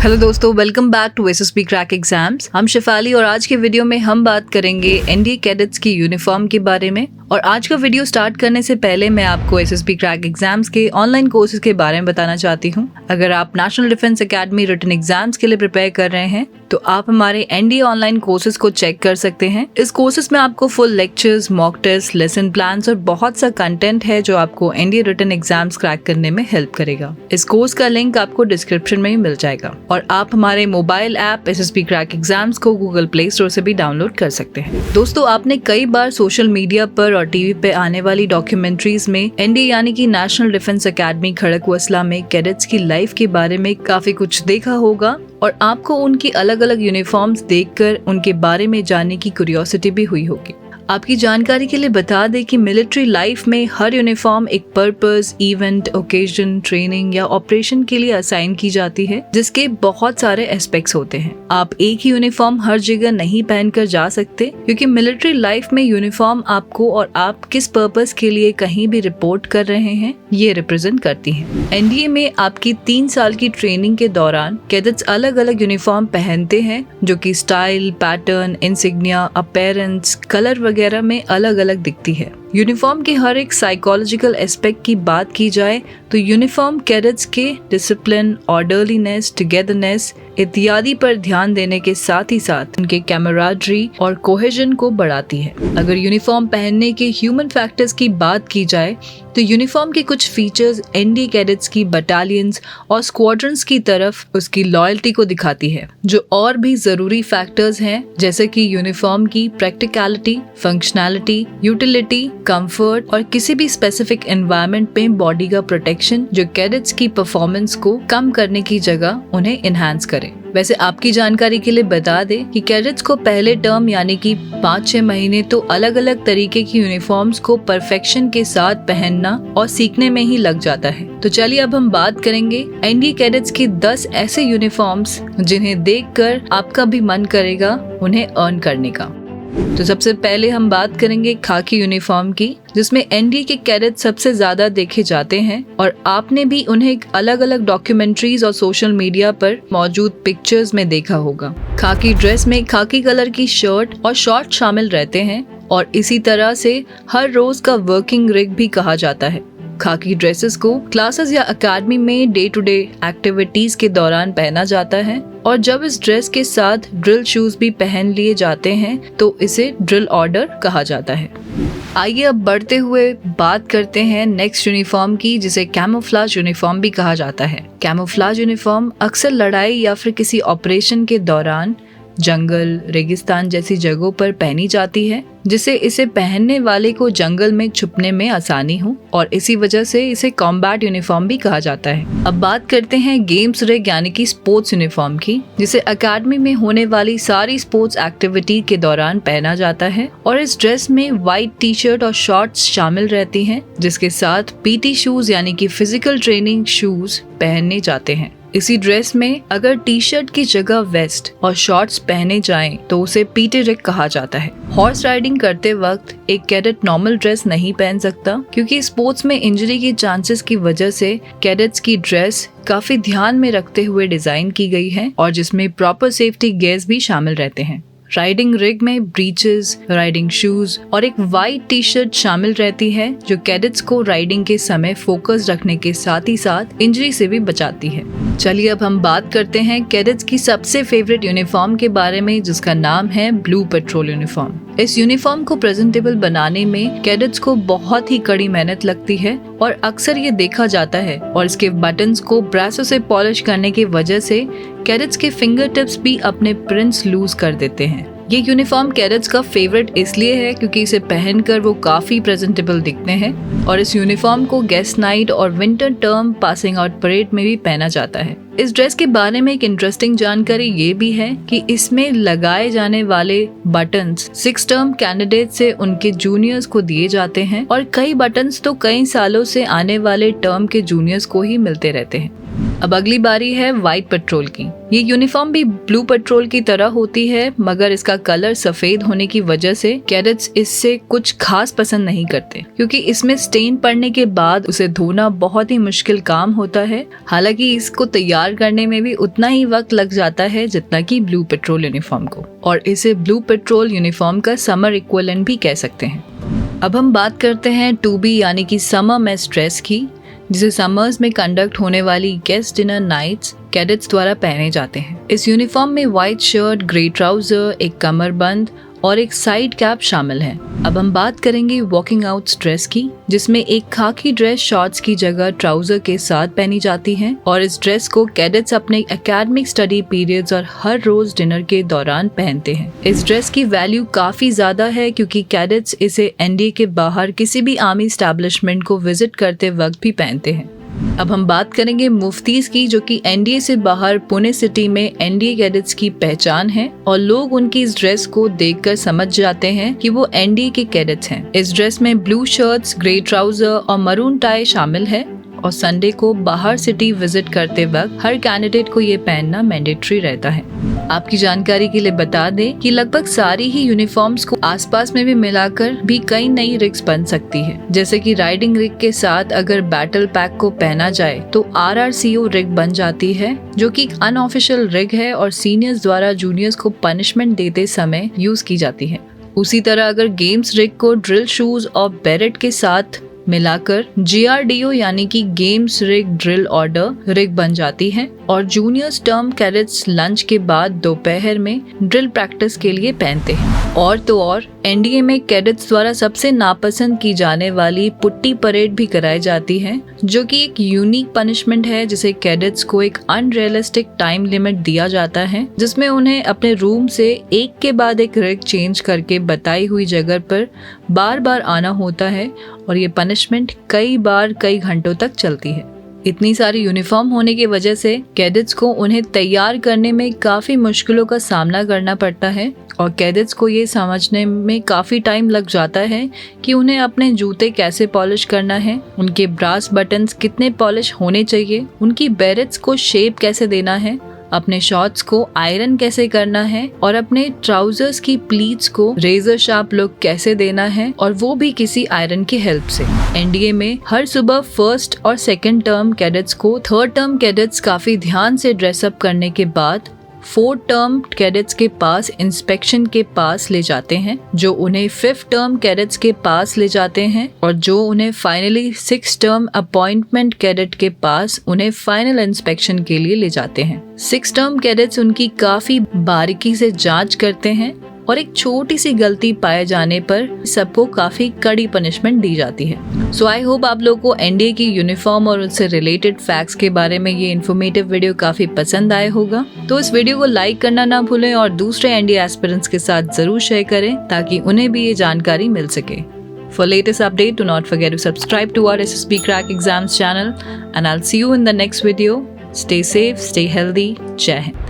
Hello दोस्तों, welcome back to SSB crack exams. हम शिफाली और आज के वीडियो में हम बात करेंगे एनडीए कैडेट्स की यूनिफॉर्म के बारे में। और आज का वीडियो स्टार्ट करने से पहले मैं आपको एसएसबी क्रैक एग्जाम्स के ऑनलाइन कोर्सेज के बारे में बताना चाहती हूँ। अगर आप national defence academy written exams के लिए प्रिपेयर कर रहे हैं तो आप हमारे एनडीए ऑनलाइन कोर्सेज को चेक कर सकते हैं। इस कोर्सेज में आपको full lectures, mock test, lesson plans और बहुत सा कंटेंट है जो आपको एनडीए रिटन एग्जाम्स क्रैक करने में हेल्प करेगा। इस कोर्स का लिंक आपको डिस्क्रिप्शन में ही मिल जाएगा और आप हमारे mobile app SSB crack exams को गूगल प्ले स्टोर से भी डाउनलोड कर सकते हैं। दोस्तों, आपने कई बार सोशल मीडिया पर और टीवी पे आने वाली डॉक्यूमेंट्रीज में एनडीए यानी कि नेशनल डिफेंस एकेडमी खड़गवासला में कैडेट्स की लाइफ के बारे में काफी कुछ देखा होगा और आपको उनकी अलग अलग यूनिफॉर्म्स देखकर उनके बारे में जानने की क्यूरियोसिटी भी हुई होगी। आपकी जानकारी के लिए बता दें कि मिलिट्री लाइफ में हर यूनिफॉर्म एक पर्पस, इवेंट, ओकेजन, ट्रेनिंग या ऑपरेशन के लिए असाइन की जाती है, जिसके बहुत सारे एस्पेक्ट्स होते हैं। आप एक ही यूनिफॉर्म हर जगह नहीं पहनकर जा सकते क्योंकि मिलिट्री लाइफ में यूनिफॉर्म आपको और आप किस पर्पस के लिए कहीं भी रिपोर्ट कर रहे हैं ये रिप्रेजेंट करती है। एनडीए में आपकी 3 साल की ट्रेनिंग के दौरान कैडेट्स अलग अलग यूनिफॉर्म पहनते हैं जो कि style, pattern, insignia, appearance, colour वगैरह में अलग अलग दिखती है। यूनिफॉर्म के हर एक साइकोलॉजिकल एस्पेक्ट की बात की जाए तो यूनिफॉर्म कैडेट्स के डिसिप्लिन, ऑर्डरलीनेस, टुगेदरनेस इत्यादि पर ध्यान देने के साथ ही साथ उनके कैमराडरी और कोहेजन को बढ़ाती है। अगर यूनिफॉर्म पहनने के ह्यूमन फैक्टर्स की बात की जाए तो यूनिफॉर्म के कुछ फीचर्स एनडीए कैडेट्स की बटालियंस और स्क्वाड्रंस की तरफ उसकी लॉयल्टी को दिखाती है। जो और भी जरूरी फैक्टर्स हैं जैसे कि यूनिफॉर्म की प्रैक्टिकलिटी, फंक्शनैलिटी, यूटिलिटी, कंफर्ट और किसी भी स्पेसिफिक एनवायरनमेंट में बॉडी का प्रोटेक्शन जो कैडेट्स की परफॉर्मेंस को कम करने की जगह उन्हें एनहांस करे। वैसे आपकी जानकारी के लिए बता दें कि कैडेट्स को पहले टर्म यानी कि 5-6 महीने तो अलग अलग तरीके की यूनिफॉर्म्स को परफेक्शन के साथ पहनना और सीखने में ही लग जाता है। तो चलिए अब हम बात करेंगे एनडीए कैडेट्स की 10 ऐसे यूनिफॉर्म्स जिन्हें देखकर आपका भी मन करेगा उन्हें अर्न करने का। तो सबसे पहले हम बात करेंगे खाकी यूनिफॉर्म की, जिसमें एनडीए के कैडेट सबसे ज्यादा देखे जाते हैं और आपने भी उन्हें अलग अलग डॉक्यूमेंट्रीज और सोशल मीडिया पर मौजूद पिक्चर्स में देखा होगा। खाकी ड्रेस में खाकी कलर की शर्ट और शॉर्ट शामिल रहते हैं और इसी तरह से हर रोज का वर्किंग रिग भी कहा जाता है। खाकी ड्रेसेस को क्लासेस या एकेडमी में डे टू डे एक्टिविटीज के दौरान पहना जाता है और जब इस ड्रेस के साथ ड्रिल शूज भी पहन लिए जाते हैं तो इसे ड्रिल ऑर्डर कहा जाता है। आइए अब बढ़ते हुए बात करते हैं नेक्स्ट यूनिफॉर्म की, जिसे कैमोफ्लाज यूनिफॉर्म भी कहा जाता है। कैमोफ्लाज यूनिफॉर्म अक्सर लड़ाई या फिर किसी ऑपरेशन के दौरान जंगल, रेगिस्तान जैसी जगहों पर पहनी जाती है, जिससे इसे पहनने वाले को जंगल में छुपने में आसानी हो और इसी वजह से इसे कॉम्बैट यूनिफॉर्म भी कहा जाता है। अब बात करते हैं गेम्स रिग यानी कि स्पोर्ट्स यूनिफॉर्म की, जिसे एकेडमी में होने वाली सारी स्पोर्ट्स एक्टिविटी के दौरान पहना जाता है और इस ड्रेस में व्हाइट टी शर्ट और शॉर्ट्स शामिल रहती हैं, जिसके साथ पीटी शूज यानी कि फिजिकल ट्रेनिंग शूज पहनने जाते हैं। इसी ड्रेस में अगर टी शर्ट की जगह वेस्ट और शॉर्ट्स पहने जाएं तो उसे पीटी रिग कहा जाता है। हॉर्स राइडिंग करते वक्त एक कैडेट नॉर्मल ड्रेस नहीं पहन सकता क्योंकि स्पोर्ट्स में इंजरी के चांसेस की वजह से कैडेट्स की ड्रेस काफी ध्यान में रखते हुए डिजाइन की गई है और जिसमें प्रॉपर सेफ्टी गियर्स भी शामिल रहते हैं। राइडिंग रिग में ब्रीचेस, राइडिंग शूज और एक वाइट टी शर्ट शामिल रहती है जो कैडेट्स को राइडिंग के समय फोकस रखने के साथ ही साथ इंजरी से भी बचाती है। चलिए अब हम बात करते हैं कैडेट्स की सबसे फेवरेट यूनिफॉर्म के बारे में, जिसका नाम है ब्लू पेट्रोल यूनिफॉर्म। इस यूनिफॉर्म को प्रेजेंटेबल बनाने में कैडेट्स को बहुत ही कड़ी मेहनत लगती है और अक्सर ये देखा जाता है और इसके बटन्स को ब्रासों से पॉलिश करने की वजह से कैडेट्स के फिंगर टिप्स भी अपने प्रिंट्स लूज कर देते हैं। ये यूनिफॉर्म कैडेट्स का फेवरेट इसलिए है क्योंकि इसे पहनकर वो काफी प्रेजेंटेबल दिखते हैं और इस यूनिफॉर्म को गेस्ट नाइट और winter term passing out parade में भी पहना जाता है। इस ड्रेस के बारे में एक इंटरेस्टिंग जानकारी ये भी है कि इसमें लगाए जाने वाले बटन्स 6 टर्म कैंडिडेट से उनके जूनियर्स को दिए जाते हैं और कई बटन्स तो कई सालों से आने वाले टर्म के जूनियर्स को ही मिलते रहते हैं। अब अगली बारी है व्हाइट पेट्रोल की। ये यूनिफॉर्म भी ब्लू पेट्रोल की तरह होती है, मगर इसका कलर सफेद होने की वजह से कैडेट्स इससे कुछ खास पसंद नहीं करते, क्योंकि इसमें स्टेन पड़ने के बाद उसे धोना बहुत ही मुश्किल काम होता है। हालांकि इसको तैयार करने में भी उतना ही वक्त लग जाता है जितना कि ब्लू पेट्रोल यूनिफॉर्म को, और इसे ब्लू पेट्रोल यूनिफॉर्म का समर इक्विवेलेंट भी कह सकते हैं। अब हम बात करते हैं 2B यानी कि समर मेस ड्रेस की, जिसे समर्स में कंडक्ट होने वाली गेस्ट डिनर नाइट्स कैडेट्स द्वारा पहने जाते हैं। इस यूनिफॉर्म में व्हाइट शर्ट, ग्रे ट्राउजर, एक कमरबंद और एक साइड कैप शामिल है। अब हम बात करेंगे वॉकिंग आउट ड्रेस की, जिसमें एक खाकी ड्रेस शॉर्ट्स की जगह ट्राउजर के साथ पहनी जाती है, और इस ड्रेस को कैडेट्स अपने एकेडमिक स्टडी पीरियड्स और हर रोज डिनर के दौरान पहनते हैं। इस ड्रेस की वैल्यू काफी ज्यादा है, क्योंकि कैडेट्स इसे एनडीए के बाहर किसी भी आर्मी एस्टैब्लिशमेंट को विजिट करते वक्त भी पहनते हैं। अब हम बात करेंगे मुफ्तीज की, जो कि एनडीए से बाहर पुणे सिटी में एनडीए कैडेट्स की पहचान है, और लोग उनकी इस ड्रेस को देखकर समझ जाते हैं कि वो एनडीए के कैडेट्स हैं। इस ड्रेस में ब्लू शर्ट्स, ग्रे ट्राउजर और मरून टाई शामिल है, और संडे को बाहर सिटी विजिट करते वक्त हर कैंडिडेट को ये पहनना मैंडेटरी रहता है। आपकी जानकारी के लिए बता दें कि लगभग सारी ही यूनिफॉर्म्स को आसपास में भी मिलाकर भी कई नई रिग्स बन सकती है। जैसे कि राइडिंग रिग के साथ अगर बैटल पैक को पहना जाए तो RRCO रिग बन जाती है, जो कि अनऑफिशियल रिग है और सीनियर्स द्वारा जूनियर्स को पनिशमेंट देते समय यूज की जाती है। उसी तरह अगर गेम्स रिग को ड्रिल शूज और बेरेट के साथ मिलाकर GRDO यानी कि games rig drill order rig बन जाती है, और जूनियर्स टर्म कैडेट्स लंच के बाद दोपहर में ड्रिल प्रैक्टिस के लिए पहनते हैं। और तो और एनडीए में कैडेट्स द्वारा सबसे नापसंद की जाने वाली पुट्टी परेड भी कराई जाती है, जो कि एक यूनिक पनिशमेंट है, जिसे कैडेट्स को एक अनरियलिस्टिक टाइम लिमिट दिया जाता है, जिसमें उन्हें अपने रूम से एक के बाद एक रिग चेंज करके बताई हुई जगह पर बार बार आना होता है, और ये पनिशमेंट कई बार कई घंटों तक चलती है। इतनी सारी यूनिफॉर्म होने की वजह से कैडेट्स को उन्हें तैयार करने में काफी मुश्किलों का सामना करना पड़ता है, और कैडेट्स को ये समझने में काफी टाइम लग जाता है कि उन्हें अपने जूते कैसे पॉलिश करना है, उनके ब्रास बटन्स कितने पॉलिश होने चाहिए, उनकी बेरेट्स को शेप कैसे देना है, अपने शॉर्ट्स को आयरन कैसे करना है, और अपने ट्राउजर्स की प्लीट्स को रेजर शार्प लुक कैसे देना है, और वो भी किसी आयरन की हेल्प से। एनडीए में हर सुबह फर्स्ट और सेकंड टर्म कैडेट्स को थर्ड टर्म कैडेट्स काफी ध्यान से ड्रेसअप करने के बाद फोर्थ टर्म कैडेट्स के पास इंस्पेक्शन के पास ले जाते हैं, जो उन्हें फिफ्थ टर्म कैडेट्स के पास ले जाते हैं, और जो उन्हें finally six term appointment cadet के पास उन्हें फाइनल इंस्पेक्शन के लिए ले जाते हैं। सिक्स टर्म कैडेट्स उनकी काफी बारीकी से जांच करते हैं, और एक छोटी सी गलती पाए जाने पर सबको काफी कड़ी पनिशमेंट दी जाती है। सो आई होप आप लोगों को एनडीए की यूनिफॉर्म और उससे रिलेटेड फैक्ट्स के बारे में ये इन्फॉर्मेटिव वीडियो काफी पसंद आया होगा। तो इस वीडियो को लाइक करना ना भूलें, और दूसरे एनडीए एस्पिरेंट्स के साथ जरूर शेयर करें, ताकि उन्हें भी ये जानकारी मिल सके। For latest update, do not forget to subscribe to our SSB Crack Exams channel, and I'll see you in the next video. Stay safe, stay healthy. Jai Hind.